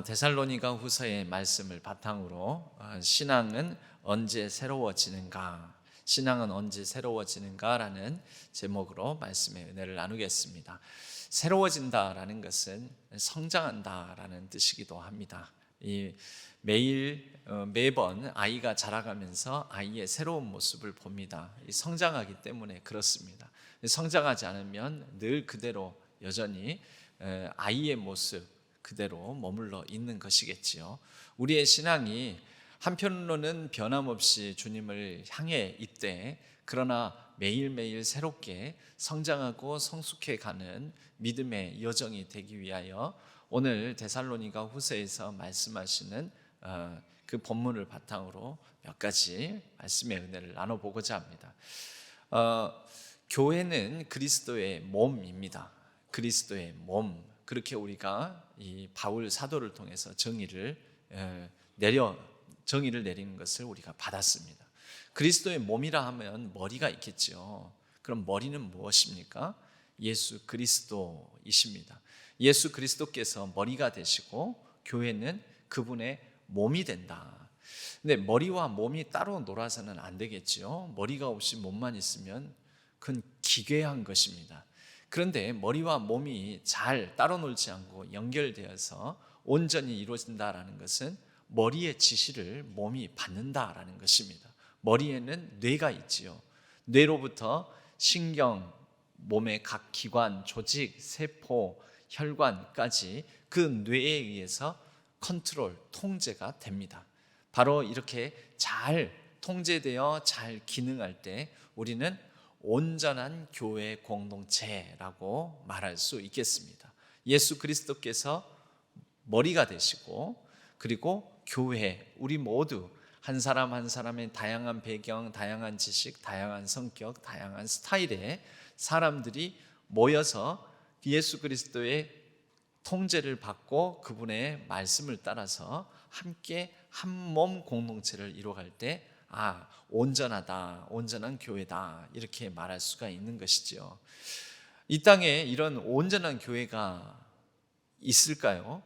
데살로니가 후서의 말씀을 바탕으로 신앙은 언제 새로워지는가? 신앙은 언제 새로워지는가라는 제목으로 말씀의 은혜를 나누겠습니다. 새로워진다라는 것은 성장한다라는 뜻이기도 합니다. 매번 아이가 자라가면서 아이의 새로운 모습을 봅니다. 성장하기 때문에 그렇습니다. 성장하지 않으면 늘 그대로 여전히 아이의 모습 그대로 머물러 있는 것이겠지요. 우리의 신앙이 한편으로는 변함없이 주님을 향해 있되, 그러나 매일매일 새롭게 성장하고 성숙해 가는 믿음의 여정이 되기 위하여 오늘 데살로니가 후서에서 말씀하시는 그 본문을 바탕으로 몇 가지 말씀의 은혜를 나눠보고자 합니다. 교회는 그리스도의 몸입니다. 그리스도의 몸, 그렇게 우리가 이 바울 사도를 통해서 정의를 내리는 것을 우리가 받았습니다. 그리스도의 몸이라 하면 머리가 있겠죠. 그럼 머리는 무엇입니까? 예수 그리스도이십니다. 예수 그리스도께서 머리가 되시고 교회는 그분의 몸이 된다. 근데 머리와 몸이 따로 놀아서는 안 되겠지요. 머리가 없이 몸만 있으면 그건 기괴한 것입니다. 그런데 머리와 몸이 잘 따로 놀지 않고 연결되어서 온전히 이루어진다라는 것은 머리의 지시를 몸이 받는다라는 것입니다. 머리에는 뇌가 있지요. 뇌로부터 신경, 몸의 각 기관, 조직, 세포, 혈관까지 그 뇌에 의해서 컨트롤, 통제가 됩니다. 바로 이렇게 잘 통제되어 잘 기능할 때 우리는 온전한 교회 공동체라고 말할 수 있겠습니다. 예수 그리스도께서 머리가 되시고, 그리고 교회, 우리 모두 한 사람 한 사람의 다양한 배경, 다양한 지식, 다양한 성격, 다양한 스타일의 사람들이 모여서 예수 그리스도의 통제를 받고 그분의 말씀을 따라서 함께 한 몸 공동체를 이루어갈 때 온전하다, 온전한 교회다, 이렇게 말할 수가 있는 것이죠. 이 땅에 이런 온전한 교회가 있을까요?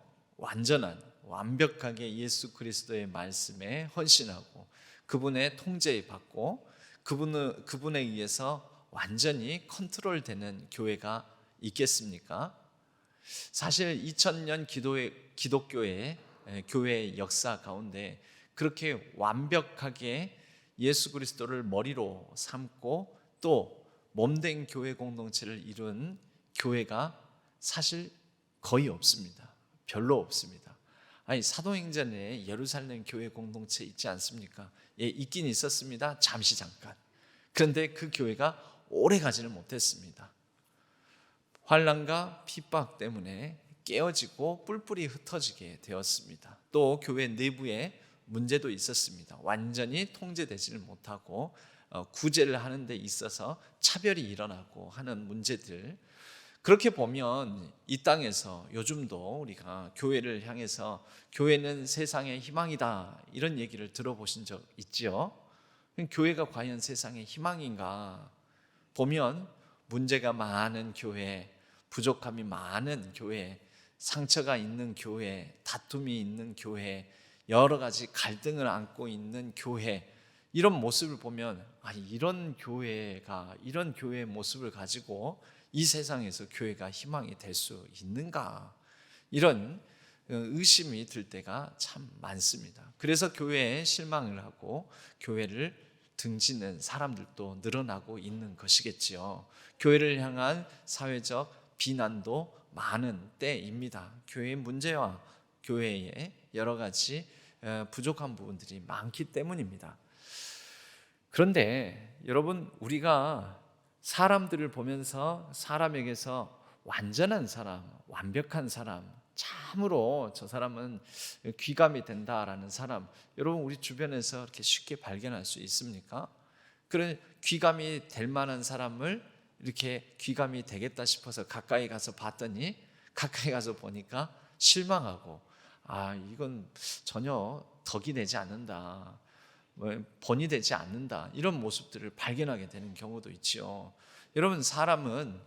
완벽하게 예수 그리스도의 말씀에 헌신하고 그분의 통제에 받고 그분에 의해서 완전히 컨트롤되는 교회가 있겠습니까? 사실 2000년 기독교의 교회의 역사 가운데 그렇게 완벽하게 예수 그리스도를 머리로 삼고 또 몸된 교회 공동체를 이룬 교회가 사실 거의 없습니다. 별로 없습니다. 사도행전에 예루살렘 교회 공동체 있지 않습니까? 있긴 있었습니다. 잠시 잠깐. 그런데 그 교회가 오래 가지는 못했습니다. 환난과 핍박 때문에 깨어지고 뿔뿔이 흩어지게 되었습니다. 또 교회 내부에 문제도 있었습니다. 완전히 통제되지를 못하고 구제를 하는 데 있어서 차별이 일어나고 하는 문제들. 그렇게 보면 이 땅에서 요즘도 우리가 교회를 향해서 교회는 세상의 희망이다, 이런 얘기를 들어보신 적 있지요? 교회가 과연 세상의 희망인가? 보면 문제가 많은 교회, 부족함이 많은 교회, 상처가 있는 교회, 다툼이 있는 교회, 여러 가지 갈등을 안고 있는 교회, 이런 모습을 보면 이런 교회의 모습을 가지고 이 세상에서 교회가 희망이 될 수 있는가, 이런 의심이 들 때가 참 많습니다. 그래서 교회에 실망을 하고 교회를 등지는 사람들도 늘어나고 있는 것이겠지요. 교회를 향한 사회적 비난도 많은 때입니다. 교회의 문제와 교회의 여러 가지 부족한 부분들이 많기 때문입니다. 그런데 여러분, 우리가 사람들을 보면서 사람에게서 완전한 사람, 완벽한 사람, 참으로 저 사람은 귀감이 된다라는 사람, 여러분 우리 주변에서 이렇게 쉽게 발견할 수 있습니까? 그런 귀감이 될 만한 사람을 이렇게 귀감이 되겠다 싶어서 가까이 가서 봤더니 가까이 가서 보니까 실망하고 이건 전혀 덕이 되지 않는다, 본이 되지 않는다, 이런 모습들을 발견하게 되는 경우도 있죠. 여러분, 사람은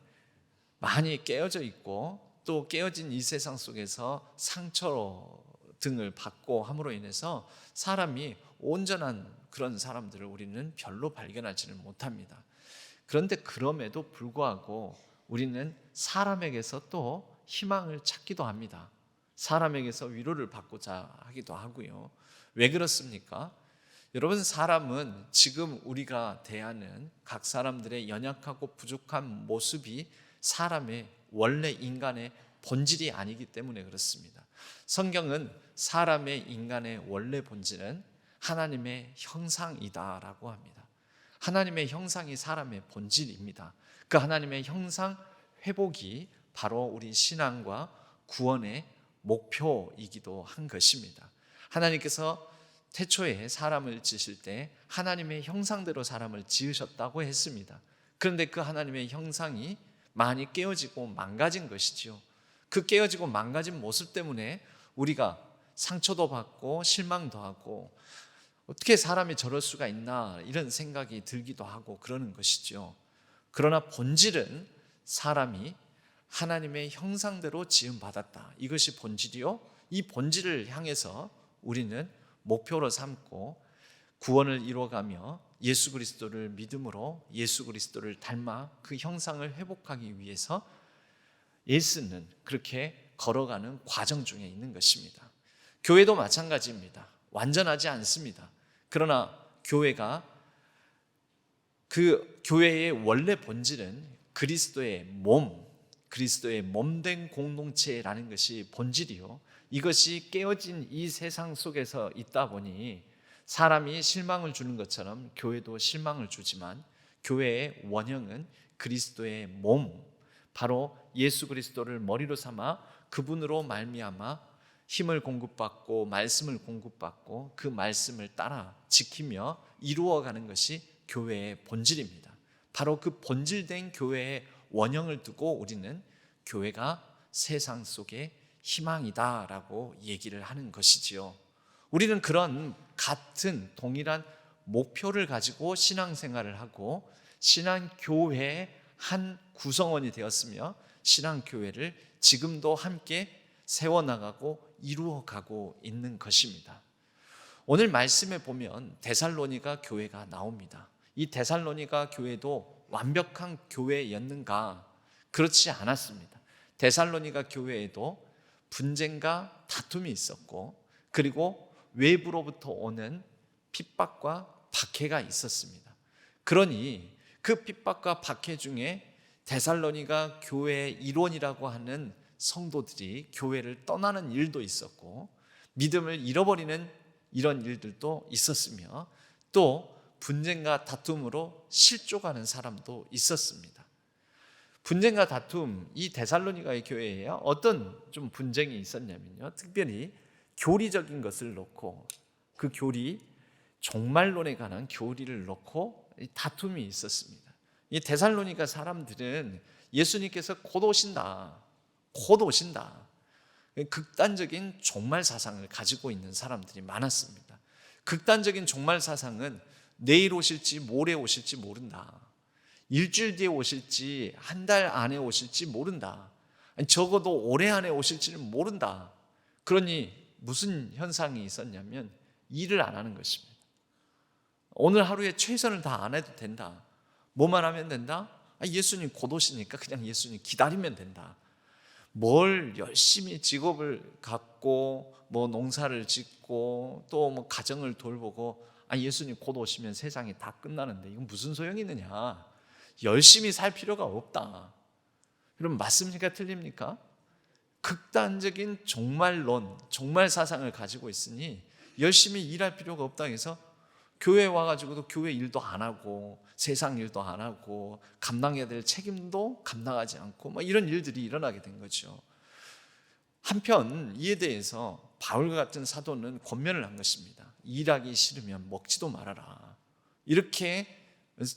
많이 깨어져 있고 또 깨어진 이 세상 속에서 상처 등을 받고 함으로 인해서 사람이 온전한 그런 사람들을 우리는 별로 발견하지는 못합니다. 그런데 그럼에도 불구하고 우리는 사람에게서 또 희망을 찾기도 합니다. 사람에게서 위로를 받고자 하기도 하고요. 왜 그렇습니까? 여러분, 사람은 지금 우리가 대하는 각 사람들의 연약하고 부족한 모습이 사람의 원래 인간의 본질이 아니기 때문에 그렇습니다. 성경은 사람의 인간의 원래 본질은 하나님의 형상이다라고 합니다. 하나님의 형상이 사람의 본질입니다. 그 하나님의 형상 회복이 바로 우리 신앙과 구원의 목표이기도 한 것입니다. 하나님께서 태초에 사람을 지으실 때 하나님의 형상대로 사람을 지으셨다고 했습니다. 그런데 그 하나님의 형상이 많이 깨어지고 망가진 것이지요. 그 깨어지고 망가진 모습 때문에 우리가 상처도 받고 실망도 하고 어떻게 사람이 저럴 수가 있나 이런 생각이 들기도 하고 그러는 것이죠. 그러나 본질은 사람이 하나님의 형상대로 지음받았다. 이것이 본질이요. 이 본질을 향해서 우리는 목표로 삼고 구원을 이루어가며 예수 그리스도를 믿음으로 예수 그리스도를 닮아 그 형상을 회복하기 위해서 예수는 그렇게 걸어가는 과정 중에 있는 것입니다. 교회도 마찬가지입니다. 완전하지 않습니다. 그러나 교회가 그 교회의 원래 본질은 그리스도의 몸된 공동체라는 것이 본질이요. 이것이 깨어진 이 세상 속에서 있다 보니 사람이 실망을 주는 것처럼 교회도 실망을 주지만 교회의 원형은 그리스도의 몸, 바로 예수 그리스도를 머리로 삼아 그분으로 말미암아 힘을 공급받고 말씀을 공급받고 그 말씀을 따라 지키며 이루어가는 것이 교회의 본질입니다. 바로 그 본질된 교회의 원형을 두고 우리는 교회가 세상 속에 희망이다라고 얘기를 하는 것이지요. 우리는 그런 같은 동일한 목표를 가지고 신앙생활을 하고 신앙교회의 한 구성원이 되었으며 신앙교회를 지금도 함께 세워나가고 이루어가고 있는 것입니다. 오늘 말씀에 보면 데살로니가 교회가 나옵니다. 이 데살로니가 교회도 완벽한 교회였는가? 그렇지 않았습니다. 데살로니가 교회에도 분쟁과 다툼이 있었고 그리고 외부로부터 오는 핍박과 박해가 있었습니다. 그러니 그 핍박과 박해 중에 데살로니가 교회의 일원이라고 하는 성도들이 교회를 떠나는 일도 있었고 믿음을 잃어버리는 이런 일들도 있었으며 또 분쟁과 다툼으로 실족하는 사람도 있었습니다. 분쟁과 다툼, 이 데살로니가의 교회에 어떤 좀 분쟁이 있었냐면요, 특별히 교리적인 것을 놓고 그 교리, 종말론에 관한 교리를 놓고 다툼이 있었습니다. 이 데살로니가 사람들은 예수님께서 곧 오신다, 극단적인 종말 사상을 가지고 있는 사람들이 많았습니다. 극단적인 종말 사상은 내일 오실지 모레 오실지 모른다, 일주일 뒤에 오실지 한 달 안에 오실지 모른다, 아니, 적어도 올해 안에 오실지는 모른다. 그러니 무슨 현상이 있었냐면 일을 안 하는 것입니다. 오늘 하루에 최선을 다 안 해도 된다. 뭐만 하면 된다? 예수님 곧 오시니까 그냥 예수님 기다리면 된다. 뭘 열심히 직업을 갖고 뭐 농사를 짓고 또 뭐 가정을 돌보고 예수님 곧 오시면 세상이 다 끝나는데 이건 무슨 소용이 있느냐? 열심히 살 필요가 없다. 그럼 맞습니까? 틀립니까? 극단적인 종말론, 종말 사상을 가지고 있으니 열심히 일할 필요가 없다 해서 교회에 와가지고도 교회 일도 안 하고 세상 일도 안 하고 감당해야 될 책임도 감당하지 않고 이런 일들이 일어나게 된 거죠. 한편 이에 대해서 바울과 같은 사도는 권면을 한 것입니다. 일하기 싫으면 먹지도 말아라. 이렇게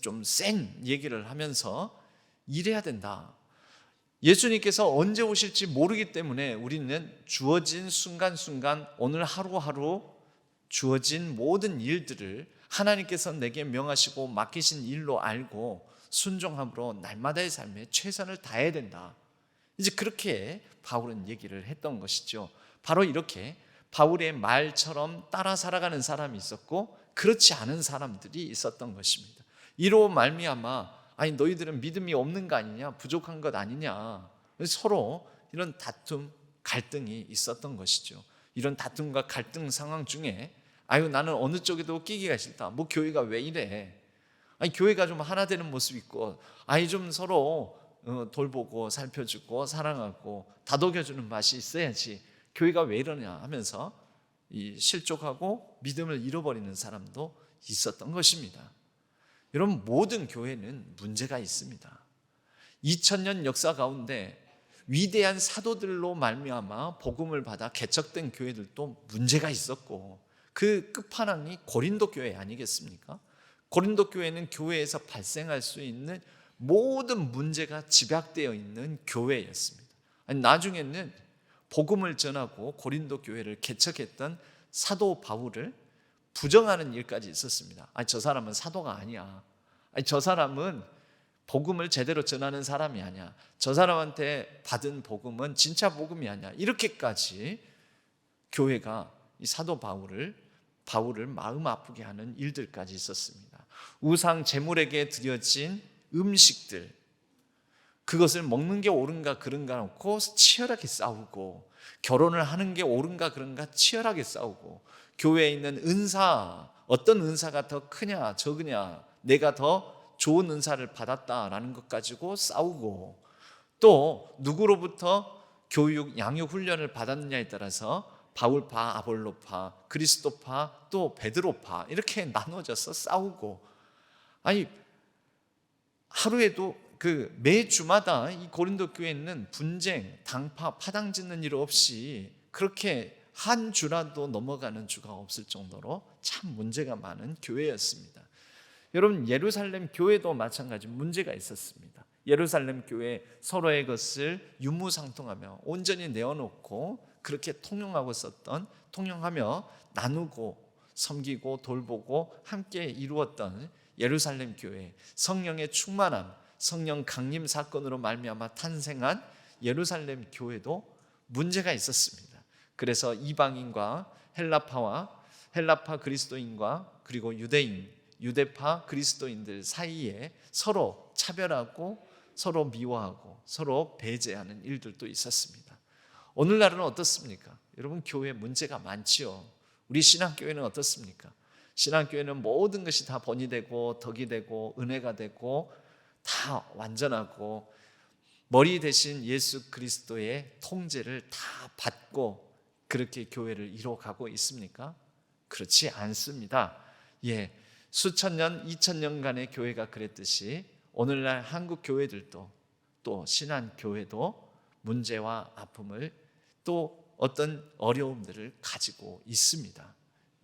좀 센 얘기를 하면서 일해야 된다. 예수님께서 언제 오실지 모르기 때문에 우리는 주어진 순간순간 오늘 하루하루 주어진 모든 일들을 하나님께서 내게 명하시고 맡기신 일로 알고 순종함으로 날마다의 삶에 최선을 다해야 된다. 이제 그렇게 바울은 얘기를 했던 것이죠. 바로 이렇게 바울의 말처럼 따라 살아가는 사람이 있었고 그렇지 않은 사람들이 있었던 것입니다. 이로 말미암아 아니 너희들은 믿음이 없는 거 아니냐, 부족한 것 아니냐, 서로 이런 다툼, 갈등이 있었던 것이죠. 이런 다툼과 갈등 상황 중에 아유 나는 어느 쪽에도 끼기가 싫다, 뭐 교회가 왜 이래, 아니 교회가 좀 하나 되는 모습 있고 아니 좀 서로 돌보고 살펴주고 사랑하고 다독여주는 맛이 있어야지 교회가 왜 이러냐 하면서 이 실족하고 믿음을 잃어버리는 사람도 있었던 것입니다. 여러분, 모든 교회는 문제가 있습니다. 2000년 역사 가운데 위대한 사도들로 말미암아 복음을 받아 개척된 교회들도 문제가 있었고 그 끝판왕이 고린도 교회 아니겠습니까? 고린도 교회는 교회에서 발생할 수 있는 모든 문제가 집약되어 있는 교회였습니다. 아니, 나중에는 복음을 전하고 고린도 교회를 개척했던 사도 바울을 부정하는 일까지 있었습니다. 아니, 저 사람은 사도가 아니야. 아니, 저 사람은 복음을 제대로 전하는 사람이 아니야. 저 사람한테 받은 복음은 진짜 복음이 아니야. 이렇게까지 교회가 이 사도 바울을 마음 아프게 하는 일들까지 있었습니다. 우상 제물에게 드려진 음식들, 그것을 먹는 게 옳은가 그른가 놓고 치열하게 싸우고, 결혼을 하는 게 옳은가 그른가 치열하게 싸우고, 교회에 있는 은사, 어떤 은사가 더 크냐 적으냐, 내가 더 좋은 은사를 받았다라는 것 가지고 싸우고, 또 누구로부터 교육, 양육 훈련을 받았느냐에 따라서 바울파, 아볼로파, 그리스도파, 또 베드로파 이렇게 나눠져서 싸우고, 아니 하루에도 매 주마다 이 고린도 교회는 분쟁, 당파, 파당 짓는 일 없이 그렇게 한 주라도 넘어가는 주가 없을 정도로 참 문제가 많은 교회였습니다. 여러분, 예루살렘 교회도 마찬가지 문제가 있었습니다. 예루살렘 교회 서로의 것을 유무상통하며 온전히 내어놓고 그렇게 통용하며 나누고 섬기고 돌보고 함께 이루었던 예루살렘 교회, 성령의 충만함, 성령 강림 사건으로 말미암아 탄생한 예루살렘 교회도 문제가 있었습니다. 그래서 이방인과 헬라파 그리스도인과 그리고 유대파 그리스도인들 사이에 서로 차별하고 서로 미워하고 서로 배제하는 일들도 있었습니다. 오늘날은 어떻습니까? 여러분, 교회 문제가 많지요. 우리 신앙교회는 어떻습니까? 신앙교회는 모든 것이 다 번이 되고 덕이 되고 은혜가 되고 다 완전하고 머리 대신 예수 그리스도의 통제를 다 받고 그렇게 교회를 이뤄가고 있습니까? 그렇지 않습니다. 수천 년, 2000년간의 교회가 그랬듯이 오늘날 한국 교회들도 또 신앙교회도 문제와 아픔을 또 어떤 어려움들을 가지고 있습니다.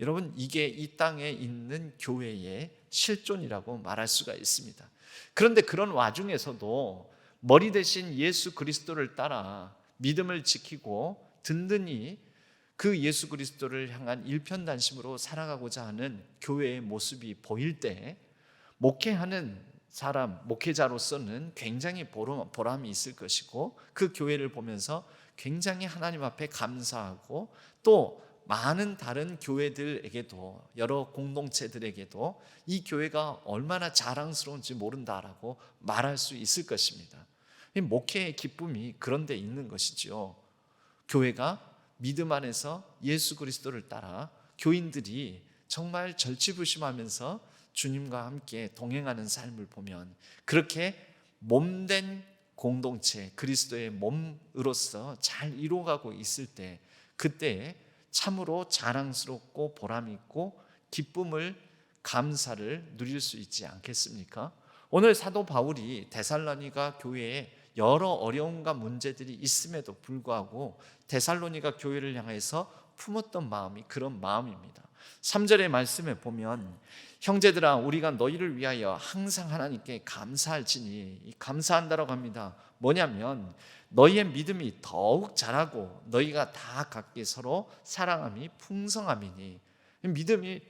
여러분, 이게 이 땅에 있는 교회의 실존이라고 말할 수가 있습니다. 그런데 그런 와중에서도 머리 대신 예수 그리스도를 따라 믿음을 지키고 든든히 그 예수 그리스도를 향한 일편단심으로 살아가고자 하는 교회의 모습이 보일 때 목회하는 사람, 목회자로서는 굉장히 보람이 있을 것이고 그 교회를 보면서 굉장히 하나님 앞에 감사하고 또 많은 다른 교회들에게도 여러 공동체들에게도 이 교회가 얼마나 자랑스러운지 모른다라고 말할 수 있을 것입니다. 목회의 기쁨이 그런 데 있는 것이죠. 교회가 믿음 안에서 예수 그리스도를 따라 교인들이 정말 절치부심하면서 주님과 함께 동행하는 삶을 보면 그렇게 몸된 공동체, 그리스도의 몸으로서 잘 이루어가고 있을 때 그때 참으로 자랑스럽고 보람있고 기쁨을, 감사를 누릴 수 있지 않겠습니까? 오늘 사도 바울이 데살로니가 교회에 여러 어려움과 문제들이 있음에도 불구하고 데살로니가 교회를 향해서 품었던 마음이 그런 마음입니다. 3절의 말씀에 보면 형제들아 우리가 너희를 위하여 항상 하나님께 감사할지니, 감사한다라고 합니다. 뭐냐면 너희의 믿음이 더욱 자라고 너희가 다 각기 서로 사랑함이 풍성함이니, 믿음이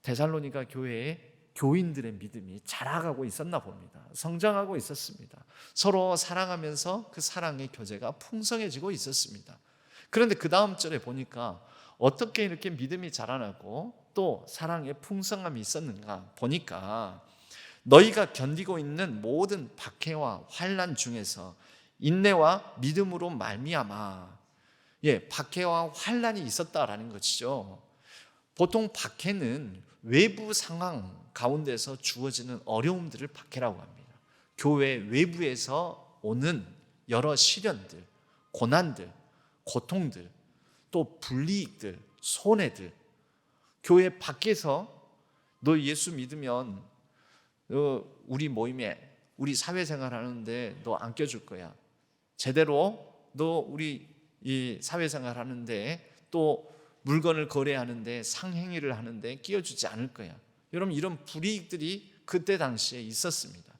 데살로니가 교회의 교인들의 믿음이 자라가고 있었나 봅니다. 성장하고 있었습니다. 서로 사랑하면서 그 사랑의 교제가 풍성해지고 있었습니다. 그런데 그 다음 절에 보니까 어떻게 이렇게 믿음이 자라나고 또 사랑의 풍성함이 있었는가 보니까 너희가 견디고 있는 모든 박해와 환난 중에서 인내와 믿음으로 말미암아, 박해와 환난이 있었다라는 것이죠. 보통 박해는 외부 상황 가운데서 주어지는 어려움들을 박해라고 합니다. 교회 외부에서 오는 여러 시련들, 고난들, 고통들, 또 불이익들, 손해들, 교회 밖에서 너 예수 믿으면 우리 모임에, 우리 사회생활 하는데 너 안 껴줄 거야. 제대로 너 우리 이 사회생활 하는데 또 물건을 거래하는데 상행위를 하는데 끼워주지 않을 거야. 여러분, 이런 불이익들이 그때 당시에 있었습니다.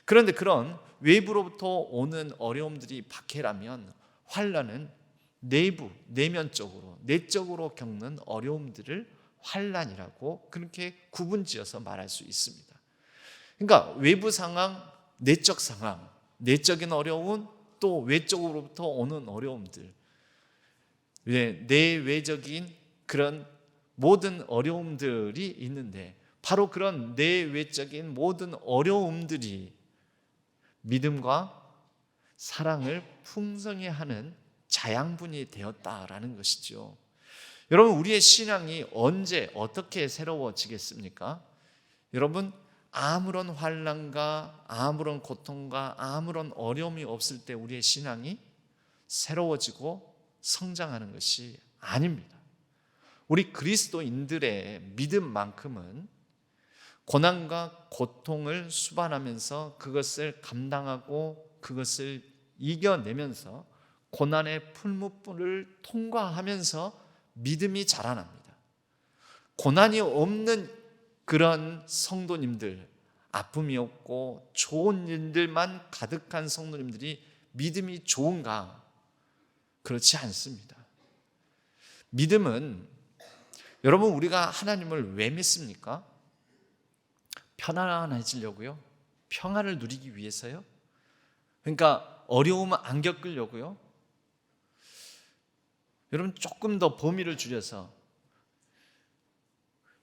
그런데 그런 외부로부터 오는 어려움들이 박해라면 환난은 내부, 내면적으로, 내적으로 겪는 어려움들을 환난이라고 그렇게 구분지어서 말할 수 있습니다. 그러니까 외부 상황, 내적 상황, 내적인 어려움, 또 외적으로부터 오는 어려움들, 내외적인 그런 모든 어려움들이 있는데 바로 그런 내외적인 모든 어려움들이 믿음과 사랑을 풍성히 하는 자양분이 되었다라는 것이죠. 여러분, 우리의 신앙이 언제 어떻게 새로워지겠습니까? 여러분, 아무런 환난과 아무런 고통과 아무런 어려움이 없을 때 우리의 신앙이 새로워지고 성장하는 것이 아닙니다. 우리 그리스도인들의 믿음만큼은 고난과 고통을 수반하면서 그것을 감당하고 그것을 이겨내면서 고난의 풀무불을 통과하면서 믿음이 자라납니다. 고난이 없는 그런 성도님들, 아픔이 없고 좋은 일들만 가득한 성도님들이 믿음이 좋은가? 그렇지 않습니다. 믿음은, 여러분, 우리가 하나님을 왜 믿습니까? 편안해지려고요? 평안을 누리기 위해서요? 그러니까 어려움을 안 겪으려고요? 여러분, 조금 더 범위를 줄여서,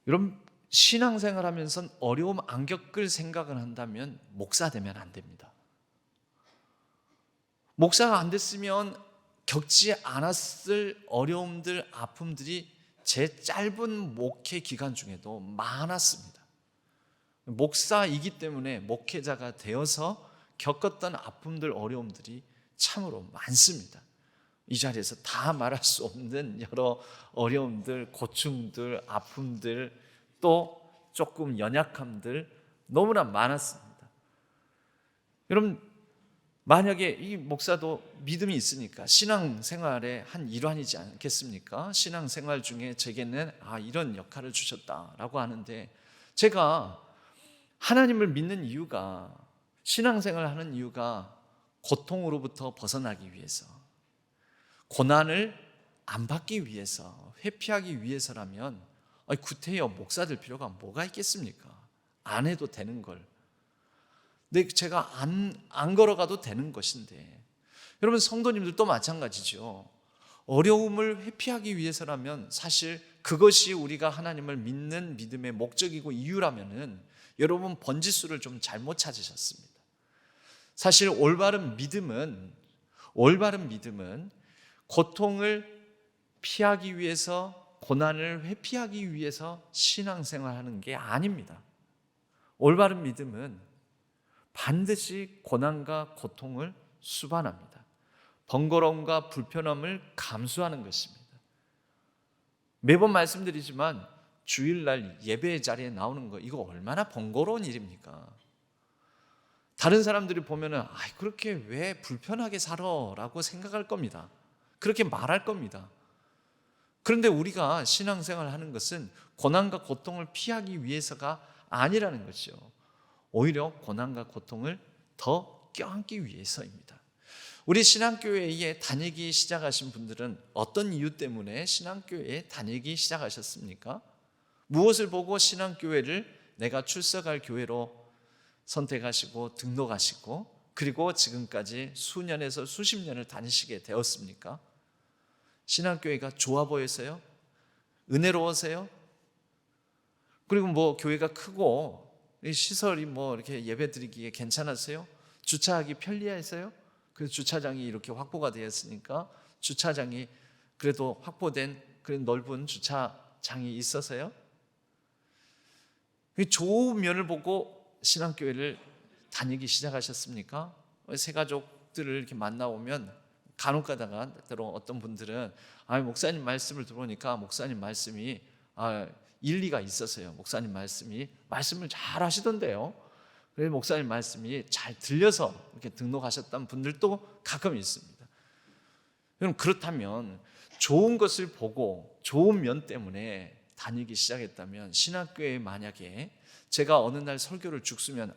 여러분, 신앙생활 하면서 어려움 안 겪을 생각을 한다면 목사 되면 안 됩니다. 목사가 안 됐으면 겪지 않았을 어려움들, 아픔들이 제 짧은 목회 기간 중에도 많았습니다. 목사이기 때문에 목회자가 되어서 겪었던 아픔들, 어려움들이 참으로 많습니다. 이 자리에서 다 말할 수 없는 여러 어려움들, 고충들, 아픔들, 또 조금 연약함들 너무나 많았습니다. 여러분, 만약에 이 목사도 믿음이 있으니까 신앙생활의 한 일환이지 않겠습니까? 신앙생활 중에 제게는 이런 역할을 주셨다라고 하는데, 제가 하나님을 믿는 이유가, 신앙생활을 하는 이유가 고통으로부터 벗어나기 위해서, 고난을 안 받기 위해서, 회피하기 위해서라면 구태여 목사 될 필요가 뭐가 있겠습니까? 안 해도 되는 걸. 근데 제가 안 걸어가도 되는 것인데, 여러분, 성도님들도 마찬가지죠. 어려움을 회피하기 위해서라면 사실 그것이 우리가 하나님을 믿는 믿음의 목적이고 이유라면은 여러분, 번지수를 좀 잘못 찾으셨습니다. 사실 올바른 믿음은 고통을 피하기 위해서, 고난을 회피하기 위해서 신앙생활하는 게 아닙니다. 올바른 믿음은 반드시 고난과 고통을 수반합니다. 번거로움과 불편함을 감수하는 것입니다. 매번 말씀드리지만 주일날 예배 자리에 나오는 거, 이거 얼마나 번거로운 일입니까? 다른 사람들이 보면은 그렇게 왜 불편하게 살아? 라고 생각할 겁니다. 그렇게 말할 겁니다. 그런데 우리가 신앙생활을 하는 것은 고난과 고통을 피하기 위해서가 아니라는 것이죠. 오히려 고난과 고통을 더 껴안기 위해서입니다. 우리 신앙교회에 다니기 시작하신 분들은 어떤 이유 때문에 신앙교회에 다니기 시작하셨습니까? 무엇을 보고 신앙교회를 내가 출석할 교회로 선택하시고 등록하시고 그리고 지금까지 수년에서 수십 년을 다니시게 되었습니까? 신앙교회가 좋아 보여서요? 은혜로워서요? 그리고 뭐 교회가 크고 시설이 뭐 이렇게 예배드리기에 괜찮았어요? 주차하기 편리해서요? 그래서 주차장이 이렇게 확보가 되었으니까 주차장이 그래도 확보된 그런 넓은 주차장이 있어서요? 좋은 면을 보고 신앙교회를 다니기 시작하셨습니까? 새 가족들을 이렇게 만나오면 간혹 가다가 때로 어떤 분들은 목사님 말씀을 들어보니까 목사님 말씀이 일리가 있어서요. 목사님 말씀을 잘 하시던데요. 그래서 목사님 말씀이 잘 들려서 이렇게 등록하셨던 분들도 가끔 있습니다. 그럼 그렇다면 좋은 것을 보고 좋은 면 때문에 다니기 시작했다면 신학교에 만약에 제가 어느 날 설교를 죽쓰면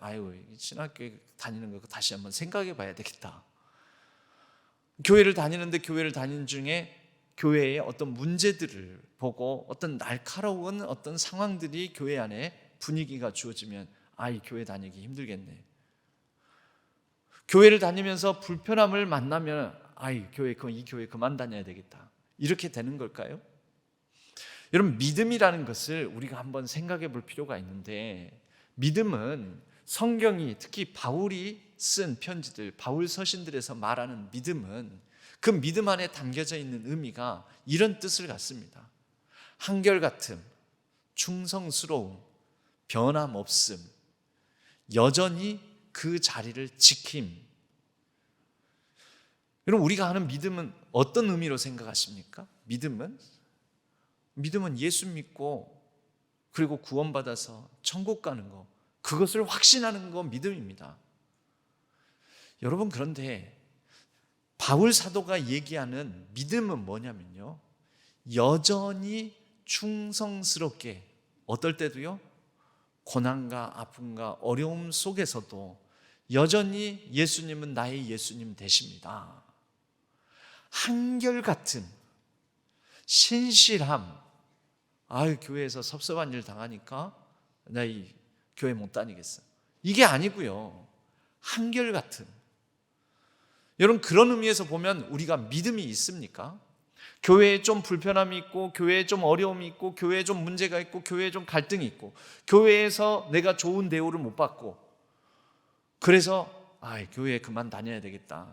신학교에 다니는 거 다시 한번 생각해 봐야 되겠다. 교회를 다니는 중에 교회의 어떤 문제들을 보고 어떤 날카로운 어떤 상황들이 교회 안에 분위기가 주어지면 이 교회 다니기 힘들겠네. 교회를 다니면서 불편함을 만나면 이 교회 그만 다녀야 되겠다. 이렇게 되는 걸까요? 여러분, 믿음이라는 것을 우리가 한번 생각해 볼 필요가 있는데, 믿음은 성경이 특히 바울이 쓴 편지들, 바울 서신들에서 말하는 믿음은 그 믿음 안에 담겨져 있는 의미가 이런 뜻을 갖습니다. 한결같음, 충성스러움, 변함없음, 여전히 그 자리를 지킴. 여러분, 우리가 하는 믿음은 어떤 의미로 생각하십니까? 믿음은 예수 믿고 그리고 구원받아서 천국 가는 거, 그것을 확신하는 거 믿음입니다. 여러분, 그런데 바울 사도가 얘기하는 믿음은 뭐냐면요, 여전히 충성스럽게, 어떨 때도요, 고난과 아픔과 어려움 속에서도 여전히 예수님은 나의 예수님 되십니다. 한결같은 신실함. 교회에서 섭섭한 일 당하니까 나 이 교회 못 다니겠어, 이게 아니고요, 한결같은. 여러분, 그런 의미에서 보면 우리가 믿음이 있습니까? 교회에 좀 불편함이 있고, 교회에 좀 어려움이 있고, 교회에 좀 문제가 있고, 교회에 좀 갈등이 있고, 교회에서 내가 좋은 대우를 못 받고, 그래서 교회 그만 다녀야 되겠다.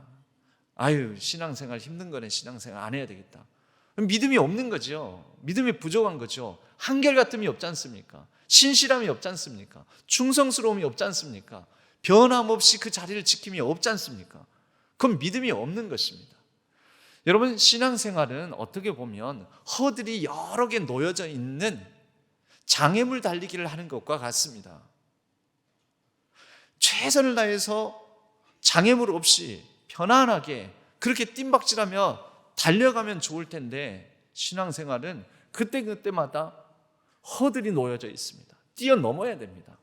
신앙생활 힘든 거네, 신앙생활 안 해야 되겠다. 믿음이 없는 거죠. 믿음이 부족한 거죠. 한결같음이 없지 않습니까? 신실함이 없지 않습니까? 충성스러움이 없지 않습니까? 변함없이 그 자리를 지킴이 없지 않습니까? 그건 믿음이 없는 것입니다. 여러분, 신앙생활은 어떻게 보면 허들이 여러 개 놓여져 있는 장애물 달리기를 하는 것과 같습니다. 최선을 다해서 장애물 없이 편안하게 그렇게 뜀박질하며 달려가면 좋을 텐데, 신앙생활은 그때마다 허들이 놓여져 있습니다. 뛰어넘어야 됩니다.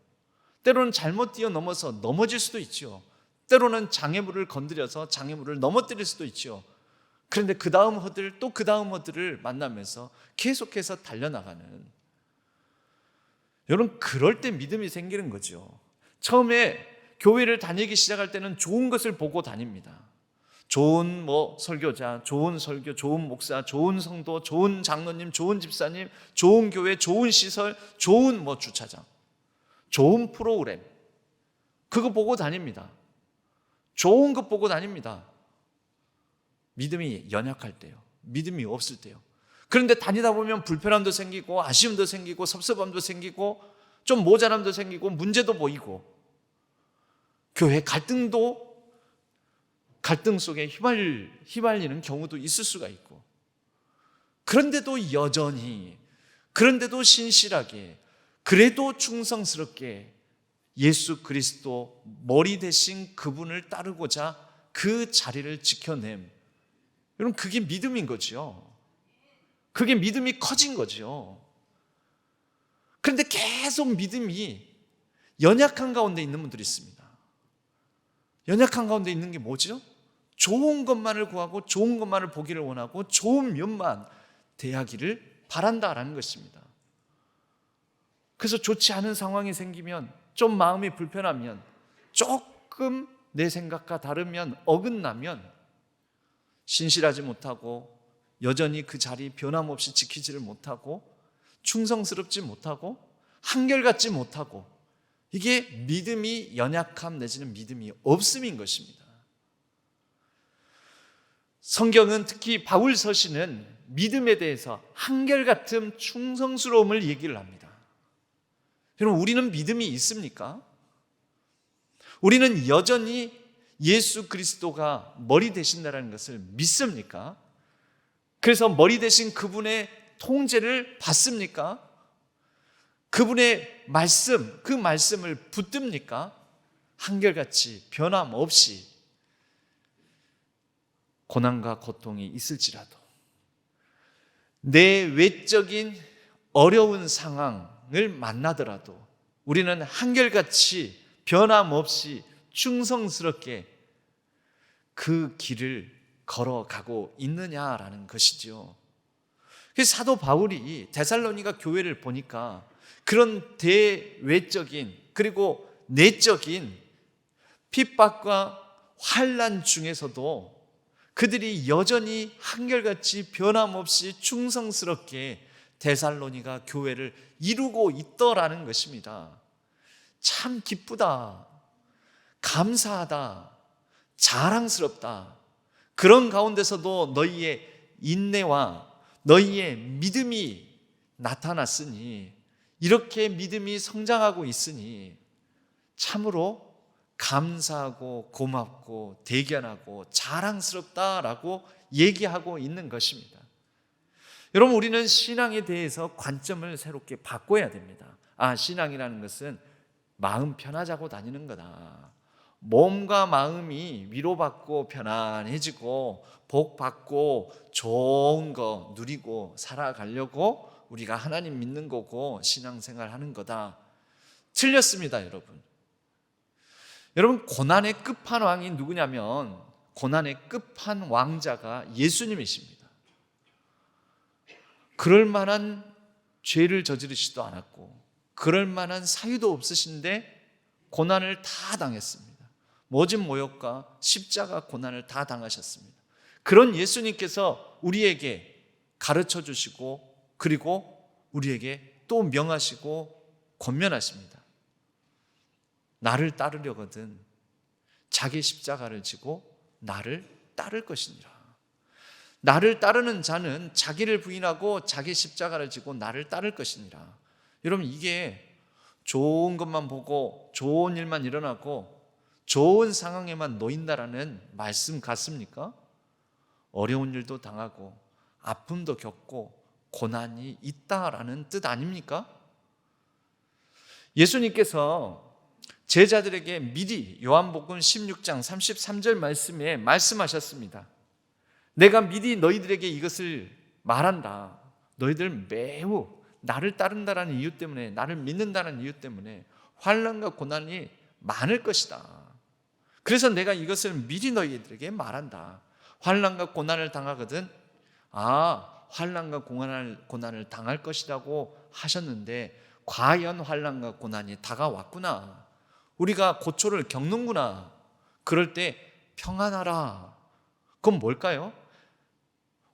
때로는 잘못 뛰어넘어서 넘어질 수도 있죠. 때로는 장애물을 건드려서 장애물을 넘어뜨릴 수도 있죠. 그런데 그 다음 허들, 또 그 다음 허들을 만나면서 계속해서 달려나가는, 여러분, 그럴 때 믿음이 생기는 거죠. 처음에 교회를 다니기 시작할 때는 좋은 것을 보고 다닙니다. 좋은 설교자, 좋은 설교, 좋은 목사, 좋은 성도, 좋은 장로님, 좋은 집사님, 좋은 교회, 좋은 시설, 좋은 주차장, 좋은 프로그램, 그거 보고 다닙니다. 좋은 것 보고 다닙니다. 믿음이 연약할 때요, 믿음이 없을 때요. 그런데 다니다 보면 불편함도 생기고, 아쉬움도 생기고, 섭섭함도 생기고, 좀 모자람도 생기고, 문제도 보이고, 교회 갈등 속에 휘말리는 경우도 있을 수가 있고, 그런데도 여전히, 그런데도 신실하게, 그래도 충성스럽게 예수 그리스도 머리 대신 그분을 따르고자 그 자리를 지켜냄. 여러분, 그게 믿음인 거죠. 그게 믿음이 커진 거죠. 그런데 계속 믿음이 연약한 가운데 있는 분들이 있습니다. 연약한 가운데 있는 게 뭐죠? 좋은 것만을 구하고 좋은 것만을 보기를 원하고 좋은 면만 대하기를 바란다라는 것입니다. 그래서 좋지 않은 상황이 생기면, 좀 마음이 불편하면, 조금 내 생각과 다르면, 어긋나면 신실하지 못하고 여전히 그 자리 변함없이 지키지를 못하고 충성스럽지 못하고 한결같지 못하고, 이게 믿음이 연약함 내지는 믿음이 없음인 것입니다. 성경은 특히 바울 서신은 믿음에 대해서 한결같은 충성스러움을 얘기를 합니다. 여러분, 우리는 믿음이 있습니까? 우리는 여전히 예수 그리스도가 머리 되신다는 것을 믿습니까? 그래서 머리 되신 그분의 통제를 받습니까? 그분의 말씀, 그 말씀을 붙듭니까? 한결같이 변함없이 고난과 고통이 있을지라도, 내 외적인 어려운 상황을 만나더라도 우리는 한결같이 변함없이 충성스럽게 그 길을 걸어가고 있느냐라는 것이죠. 그래서 사도 바울이 데살로니가 교회를 보니까 그런 대외적인 그리고 내적인 핍박과 환난 중에서도 그들이 여전히 한결같이 변함없이 충성스럽게 데살로니가 교회를 이루고 있더라는 것입니다. 참 기쁘다, 감사하다, 자랑스럽다. 그런 가운데서도 너희의 인내와 너희의 믿음이 나타났으니, 이렇게 믿음이 성장하고 있으니 참으로 감사하고 고맙고 대견하고 자랑스럽다라고 얘기하고 있는 것입니다. 여러분, 우리는 신앙에 대해서 관점을 새롭게 바꿔야 됩니다. 신앙이라는 것은 마음 편하자고 다니는 거다. 몸과 마음이 위로받고 편안해지고 복받고 좋은 거 누리고 살아가려고 우리가 하나님 믿는 거고 신앙생활 하는 거다. 틀렸습니다, 여러분. 여러분, 고난의 끝판왕이 누구냐면, 고난의 끝판왕자가 예수님이십니다. 그럴 만한 죄를 저지르시지도 않았고 그럴 만한 사유도 없으신데 고난을 다 당했습니다. 모진 모욕과 십자가 고난을 다 당하셨습니다. 그런 예수님께서 우리에게 가르쳐 주시고, 그리고 우리에게 또 명하시고 권면하십니다. 나를 따르려거든 자기 십자가를 지고 나를 따를 것이니라. 나를 따르는 자는 자기를 부인하고 자기 십자가를 지고 나를 따를 것이니라. 여러분, 이게 좋은 것만 보고 좋은 일만 일어나고 좋은 상황에만 놓인다라는 말씀 같습니까? 어려운 일도 당하고 아픔도 겪고 고난이 있다라는 뜻 아닙니까? 예수님께서 제자들에게 미리 요한복음 16장 33절 말씀에 말씀하셨습니다. 내가 미리 너희들에게 이것을 말한다. 너희들 매우 나를 따른다는 이유 때문에, 나를 믿는다는 이유 때문에 환난과 고난이 많을 것이다. 그래서 내가 이것을 미리 너희들에게 말한다. 환난과 고난을 당하거든 환난과 고난을 당할 것이라고 하셨는데, 과연 환난과 고난이 다가왔구나, 우리가 고초를 겪는구나. 그럴 때 평안하라. 그건 뭘까요?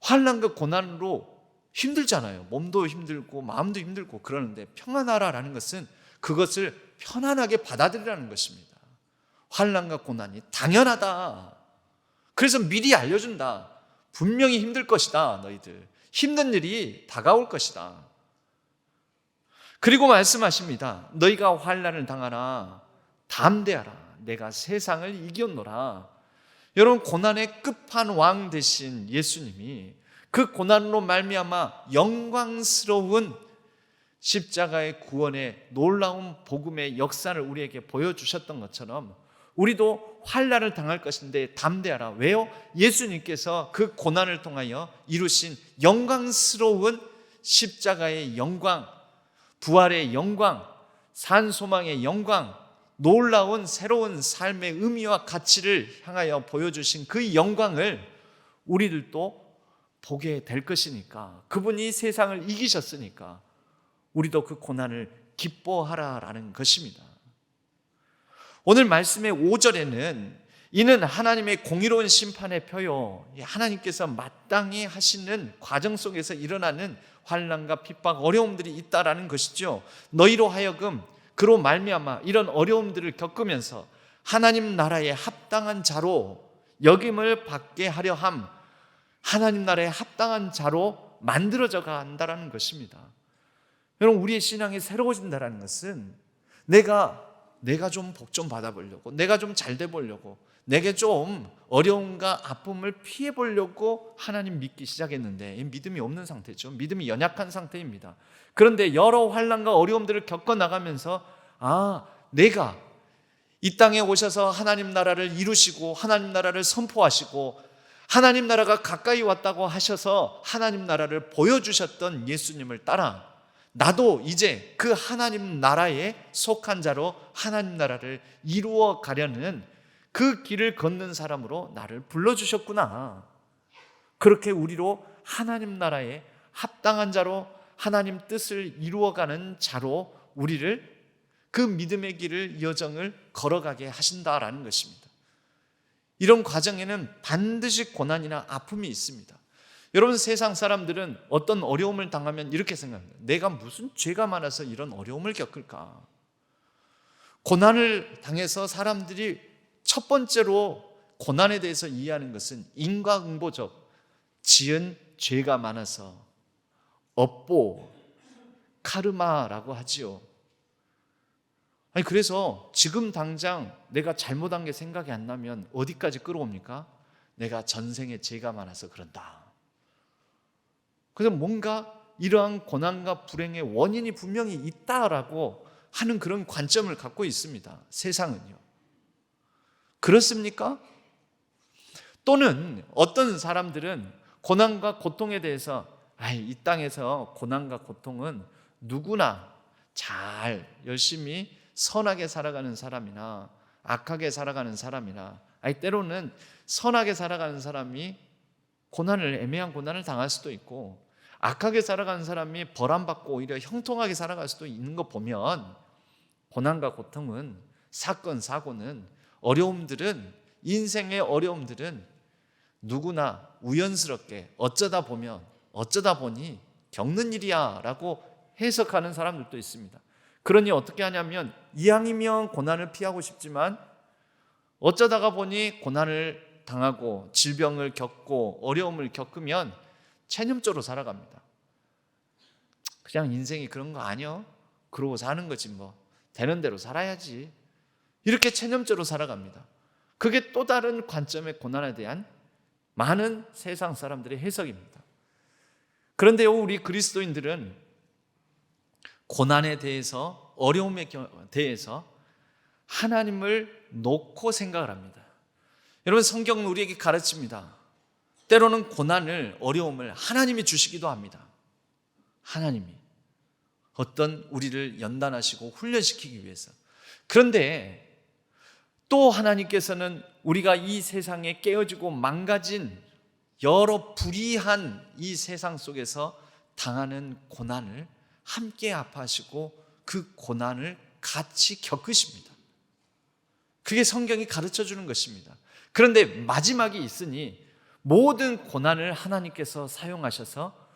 환난과 고난으로 힘들잖아요. 몸도 힘들고 마음도 힘들고 그러는데, 평안하라라는 것은 그것을 편안하게 받아들이라는 것입니다. 환난과 고난이 당연하다. 그래서 미리 알려준다. 분명히 힘들 것이다. 너희들 힘든 일이 다가올 것이다. 그리고 말씀하십니다. 너희가 환난을 당하나 담대하라. 내가 세상을 이겼노라. 여러분, 고난의 끝판왕 되신 예수님이 그 고난으로 말미암아 영광스러운 십자가의 구원의 놀라운 복음의 역사를 우리에게 보여주셨던 것처럼 우리도 환난을 당할 것인데 담대하라. 왜요? 예수님께서 그 고난을 통하여 이루신 영광스러운 십자가의 영광, 부활의 영광, 산소망의 영광, 놀라운 새로운 삶의 의미와 가치를 향하여 보여주신 그 영광을 우리들도 보게 될 것이니까, 그분이 세상을 이기셨으니까 우리도 그 고난을 기뻐하라라는 것입니다. 오늘 말씀의 5절에는 이는 하나님의 공의로운 심판의 표요, 하나님께서 마땅히 하시는 과정 속에서 일어나는 환난과 핍박, 어려움들이 있다라는 것이죠. 너희로 하여금 그로 말미암아 이런 어려움들을 겪으면서 하나님 나라에 합당한 자로 여김을 받게 하려 함, 하나님 나라에 합당한 자로 만들어져 간다라는 것입니다. 여러분, 우리의 신앙이 새로워진다는 것은 내가 좀 복 좀 받아보려고, 내가 좀 잘 돼 보려고, 내게 좀 어려움과 아픔을 피해 보려고 하나님 믿기 시작했는데 믿음이 없는 상태죠. 믿음이 연약한 상태입니다. 그런데 여러 환난과 어려움들을 겪어나가면서 내가 이 땅에 오셔서 하나님 나라를 이루시고 하나님 나라를 선포하시고 하나님 나라가 가까이 왔다고 하셔서 하나님 나라를 보여주셨던 예수님을 따라 나도 이제 그 하나님 나라에 속한 자로 하나님 나라를 이루어 가려는 그 길을 걷는 사람으로 나를 불러주셨구나. 그렇게 우리로 하나님 나라에 합당한 자로 하나님 뜻을 이루어가는 자로 우리를 그 믿음의 길을, 여정을 걸어가게 하신다라는 것입니다. 이런 과정에는 반드시 고난이나 아픔이 있습니다. 여러분, 세상 사람들은 어떤 어려움을 당하면 이렇게 생각합니다. 내가 무슨 죄가 많아서 이런 어려움을 겪을까? 고난을 당해서 사람들이 첫 번째로 고난에 대해서 이해하는 것은 인과응보적 지은 죄가 많아서 업보, 카르마라고 하지요. 그래서 지금 당장 내가 잘못한 게 생각이 안 나면 어디까지 끌어옵니까? 내가 전생에 죄가 많아서 그런다. 그래서 뭔가 이러한 고난과 불행의 원인이 분명히 있다라고 하는 그런 관점을 갖고 있습니다. 세상은요. 그렇습니까? 또는 어떤 사람들은 고난과 고통에 대해서 이 땅에서 고난과 고통은 누구나 잘 열심히 선하게 살아가는 사람이나 악하게 살아가는 사람이나 때로는 선하게 살아가는 사람이 애매한 고난을 당할 수도 있고 악하게 살아가는 사람이 벌 안 받고 오히려 형통하게 살아갈 수도 있는 거 보면 고난과 고통은, 사건, 사고는, 어려움들은, 인생의 어려움들은 누구나 우연스럽게 어쩌다 보니 겪는 일이야 라고 해석하는 사람들도 있습니다. 그러니 어떻게 하냐면 이왕이면 고난을 피하고 싶지만 어쩌다가 보니 고난을 당하고 질병을 겪고 어려움을 겪으면 체념적으로 살아갑니다. 그냥 인생이 그런 거 아니야? 그러고 사는 거지 뭐. 되는 대로 살아야지. 이렇게 체념적으로 살아갑니다. 그게 또 다른 관점의 고난에 대한 많은 세상 사람들의 해석입니다. 그런데요, 우리 그리스도인들은 고난에 대해서, 어려움에 대해서 하나님을 놓고 생각을 합니다. 여러분, 성경은 우리에게 가르칩니다. 때로는 고난을, 어려움을 하나님이 주시기도 합니다. 하나님이 어떤 우리를 연단하시고 훈련시키기 위해서. 그런데 또 하나님께서는 우리가 이 세상에 깨어지고 망가진 여러 불의한 이 세상 속에서 당하는 고난을 함께 아파하시고 그 고난을 같이 겪으십니다. 그게 성경이 가르쳐주는 것입니다. 그런데 마지막이 있으니 모든 고난을 하나님께서 사용하셔서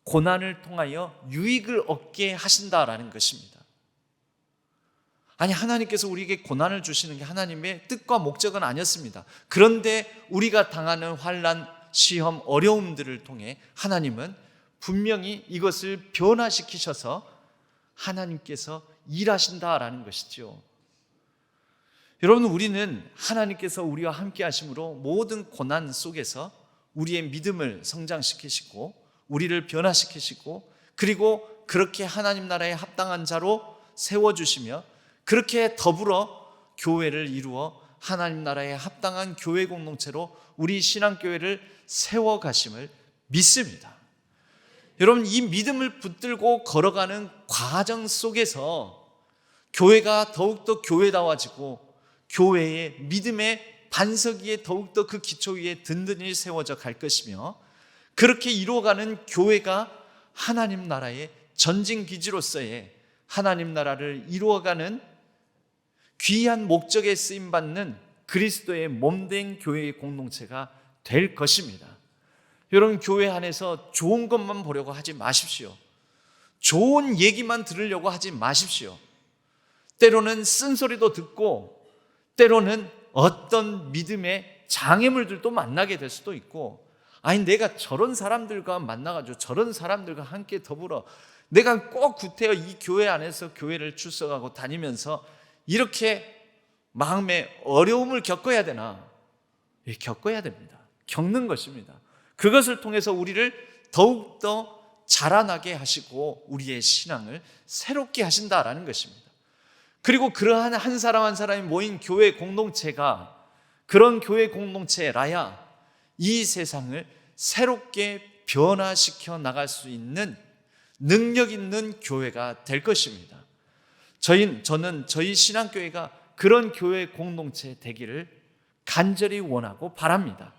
고난을 통하여 유익을 얻게 하신다라는 것입니다. 하나님께서 우리에게 고난을 주시는 게 하나님의 뜻과 목적은 아니었습니다. 그런데 우리가 당하는 환난, 시험, 어려움들을 통해 하나님은 분명히 이것을 변화시키셔서 하나님께서 일하신다라는 것이죠. 여러분, 우리는 하나님께서 우리와 함께 하심으로 모든 고난 속에서 우리의 믿음을 성장시키시고 우리를 변화시키시고 그리고 그렇게 하나님 나라에 합당한 자로 세워주시며 그렇게 더불어 교회를 이루어 하나님 나라에 합당한 교회 공동체로 우리 신앙교회를 세워가심을 믿습니다. 여러분, 이 믿음을 붙들고 걸어가는 과정 속에서 교회가 더욱더 교회다워지고 교회의 믿음의 반석 위에 더욱더 그 기초 위에 든든히 세워져 갈 것이며 그렇게 이루어가는 교회가 하나님 나라의 전진기지로서의 하나님 나라를 이루어가는 귀한 목적에 쓰임받는 그리스도의 몸된 교회의 공동체가 될 것입니다. 여러분, 교회 안에서 좋은 것만 보려고 하지 마십시오. 좋은 얘기만 들으려고 하지 마십시오. 때로는 쓴소리도 듣고 때로는 어떤 믿음의 장애물들도 만나게 될 수도 있고, 아니 내가 저런 사람들과 만나가지고 저런 사람들과 함께 더불어 내가 꼭 구태여 이 교회 안에서 교회를 출석하고 다니면서 이렇게 마음에 어려움을 겪어야 되나? 겪어야 됩니다. 겪는 것입니다. 그것을 통해서 우리를 더욱더 자라나게 하시고 우리의 신앙을 새롭게 하신다라는 것입니다. 그리고 그러한 한 사람 한 사람이 모인 교회 공동체가, 그런 교회 공동체라야 이 세상을 새롭게 변화시켜 나갈 수 있는 능력 있는 교회가 될 것입니다. 저는 저희 신앙교회가 그런 교회 공동체 되기를 간절히 원하고 바랍니다.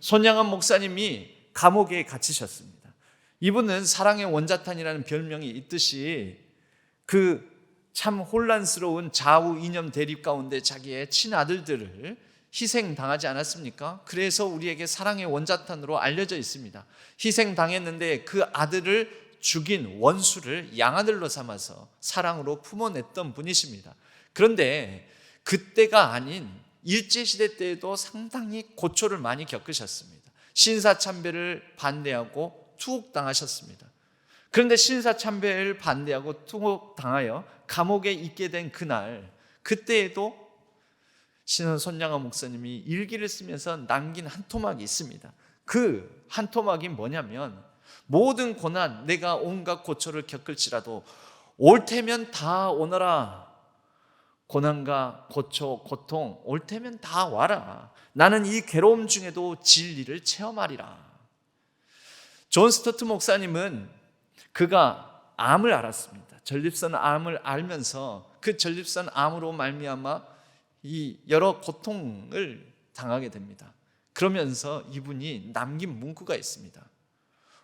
손양한 목사님이 감옥에 갇히셨습니다. 이분은 사랑의 원자탄이라는 별명이 있듯이 그 참 혼란스러운 좌우 이념 대립 가운데 자기의 친아들들을 희생당하지 않았습니까? 그래서 우리에게 사랑의 원자탄으로 알려져 있습니다. 희생당했는데 그 아들을 죽인 원수를 양아들로 삼아서 사랑으로 품어냈던 분이십니다. 그런데 그때가 아닌 일제시대 때에도 상당히 고초를 많이 겪으셨습니다. 신사참배를 반대하고 투옥당하셨습니다. 그런데 신사참배를 반대하고 투옥당하여 감옥에 있게 된 그날, 그때에도 신원 손양원 목사님이 일기를 쓰면서 남긴 한 토막이 있습니다. 그 한 토막이 뭐냐면, 모든 고난, 내가 온갖 고초를 겪을지라도 올 테면 다 오너라. 고난과 고초, 고통 올 테면 다 와라. 나는 이 괴로움 중에도 진리를 체험하리라. 존 스토트 목사님은 그가 암을 알았습니다. 전립선 암을 알면서 그 전립선 암으로 말미암아 이 여러 고통을 당하게 됩니다. 그러면서 이분이 남긴 문구가 있습니다.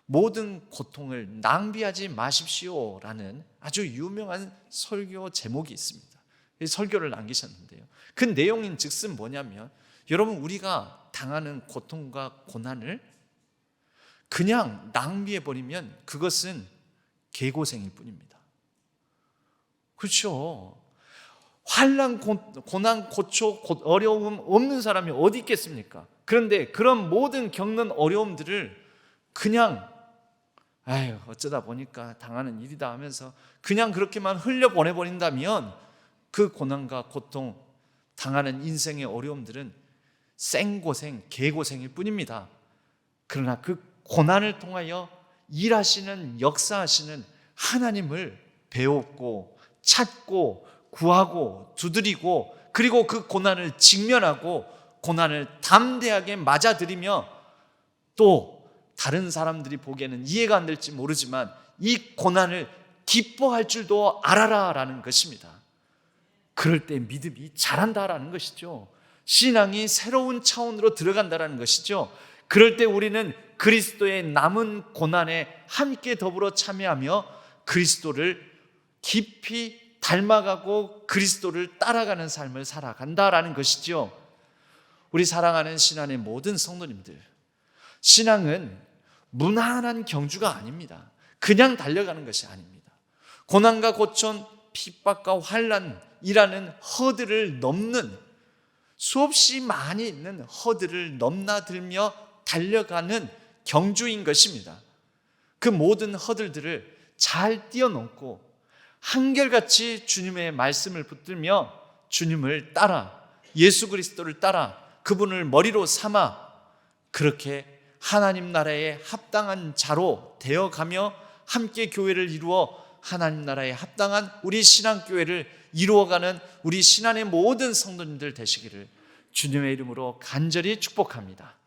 모든 고통을 낭비하지 마십시오라는 아주 유명한 설교 제목이 있습니다. 이 설교를 남기셨는데요, 그 내용인 즉슨 뭐냐면, 여러분, 우리가 당하는 고통과 고난을 그냥 낭비해버리면 그것은 개고생일 뿐입니다. 그렇죠? 환난, 고난, 고초, 어려움 없는 사람이 어디 있겠습니까? 그런데 그런 모든 겪는 어려움들을 그냥 어쩌다 보니까 당하는 일이다 하면서 그냥 그렇게만 흘려보내버린다면 그 고난과 고통, 당하는 인생의 어려움들은 생고생, 개고생일 뿐입니다. 그러나 그 고난을 통하여 일하시는, 역사하시는 하나님을 배웠고 찾고 구하고 두드리고, 그리고 그 고난을 직면하고 고난을 담대하게 맞아들이며, 또 다른 사람들이 보기에는 이해가 안 될지 모르지만 이 고난을 기뻐할 줄도 알아라 라는 것입니다. 그럴 때 믿음이 자란다라는 것이죠. 신앙이 새로운 차원으로 들어간다라는 것이죠. 그럴 때 우리는 그리스도의 남은 고난에 함께 더불어 참여하며 그리스도를 깊이 닮아가고 그리스도를 따라가는 삶을 살아간다라는 것이죠. 우리 사랑하는 신앙의 모든 성도님들, 신앙은 무난한 경주가 아닙니다. 그냥 달려가는 것이 아닙니다. 고난과 고통, 핍박과 환난이라는 허들을 넘는, 수없이 많이 있는 허들을 넘나들며 달려가는 경주인 것입니다. 그 모든 허들들을 잘 뛰어넘고 한결같이 주님의 말씀을 붙들며 주님을 따라, 예수 그리스도를 따라 그분을 머리로 삼아 그렇게 하나님 나라에 합당한 자로 되어가며 함께 교회를 이루어 하나님 나라에 합당한 우리 신앙교회를 이루어가는 우리 신앙의 모든 성도님들 되시기를 주님의 이름으로 간절히 축복합니다.